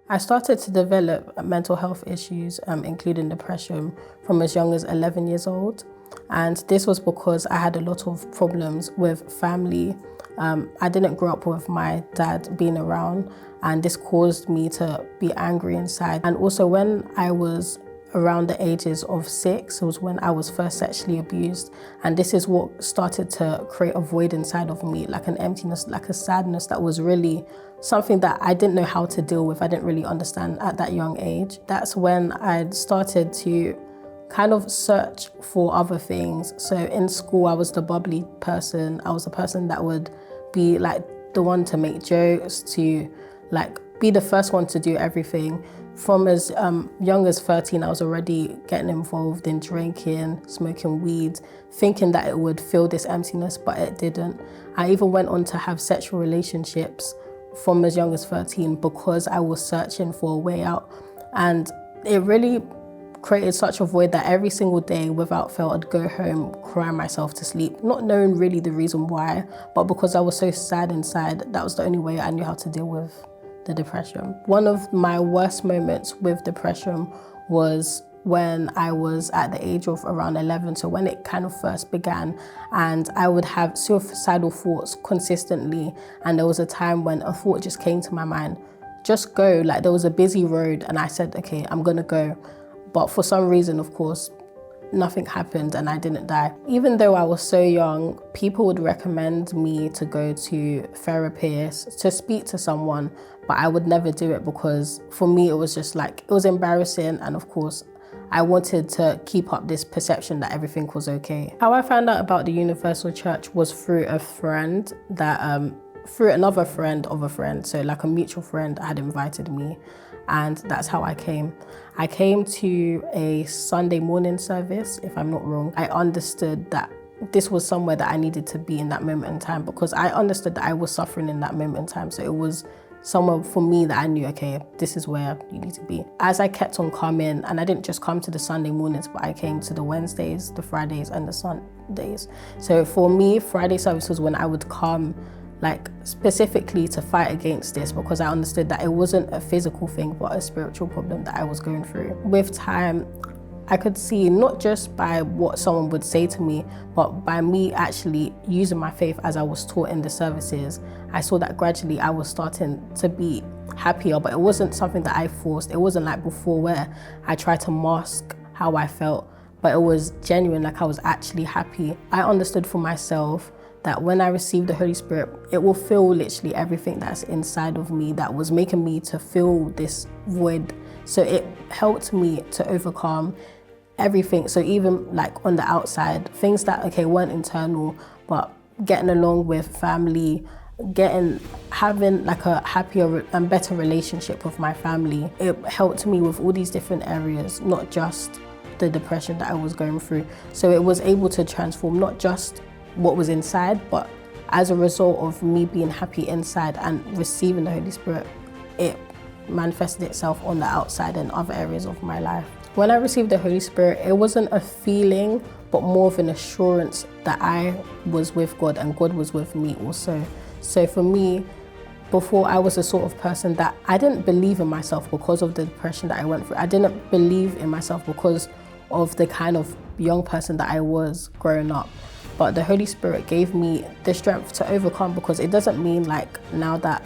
I started to develop mental health issues, including depression, from as young as 11 years old. And this was because I had a lot of problems with family. I didn't grow up with my dad being around, and this caused me to be angry inside. And also when I was around the ages of 6, it was when I was first sexually abused. And this is what started to create a void inside of me, like an emptiness, like a sadness that was really something that I didn't know how to deal with. I didn't really understand at that young age. That's when I started to kind of search for other things. So in school, I was the bubbly person. I was the person that would be like the one to make jokes, to like be the first one to do everything. From as young as 13, I was already getting involved in drinking, smoking weed, thinking that it would fill this emptiness, but it didn't. I even went on to have sexual relationships from as young as 13 because I was searching for a way out. And it really created such a void that every single day, without fail, I'd go home, cry myself to sleep, not knowing really the reason why, but because I was so sad inside, that was the only way I knew how to deal with the depression. One of my worst moments with depression was when I was at the age of around 11, so when it kind of first began, and I would have suicidal thoughts consistently. And there was a time when a thought just came to my mind, just go. Like there was a busy road and I said, okay, I'm gonna go. But for some reason, of course, nothing happened and I didn't die. Even though I was so young, people would recommend me to go to therapists, to speak to someone, but I would never do it because for me, it was just like, it was embarrassing. And of course, I wanted to keep up this perception that everything was okay. How I found out about the Universal Church was through a friend that, through another friend of a friend. So like a mutual friend had invited me, and that's how I came. I came to a Sunday morning service, if I'm not wrong. I understood that this was somewhere that I needed to be in that moment in time, because I understood that I was suffering in that moment in time. So it was somewhere for me that I knew, okay, this is where you need to be. As I kept on coming, and I didn't just come to the Sunday mornings, but I came to the Wednesdays, the Fridays, and the Sundays. So for me, Friday service was when I would come, like specifically to fight against this, because I understood that it wasn't a physical thing, but a spiritual problem that I was going through. With time, I could see, not just by what someone would say to me, but by me actually using my faith as I was taught in the services, I saw that gradually I was starting to be happier, but it wasn't something that I forced. It wasn't like before where I tried to mask how I felt, but it was genuine, like I was actually happy. I understood for myself that when I received the Holy Spirit, it will fill literally everything that's inside of me that was making me to feel this void. So it helped me to overcome everything. So even like on the outside, things that, okay, weren't internal, but getting along with family, having like a happier and better relationship with my family. It helped me with all these different areas, not just the depression that I was going through. So it was able to transform not just what was inside, but as a result of me being happy inside and receiving the Holy Spirit, it manifested itself on the outside and other areas of my life. When I received the Holy Spirit, it wasn't a feeling, but more of an assurance that I was with God and God was with me also. So for me, before, I was the sort of person that I didn't believe in myself because of the depression that I went through. I didn't believe in myself because of the kind of young person that I was growing up. But the Holy Spirit gave me the strength to overcome, because it doesn't mean like now that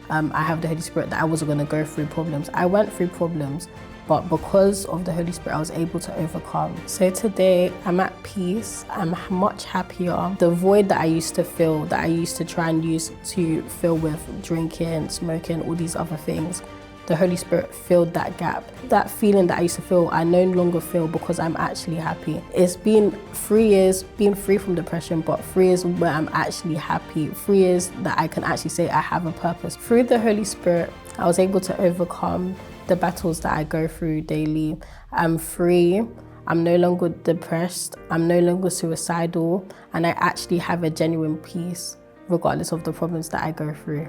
I have the Holy Spirit that I wasn't going to go through problems. I went through problems, but because of the Holy Spirit, I was able to overcome. So today I'm at peace, I'm much happier. The void that I used to feel, that I used to try and use to fill with drinking, smoking, all these other things, the Holy Spirit filled that gap. That feeling that I used to feel, I no longer feel, because I'm actually happy. It's been 3 years being free from depression, but 3 years where I'm actually happy. 3 years that I can actually say I have a purpose. Through the Holy Spirit, I was able to overcome the battles that I go through daily. I'm free. I'm no longer depressed. I'm no longer suicidal. And I actually have a genuine peace, regardless of the problems that I go through.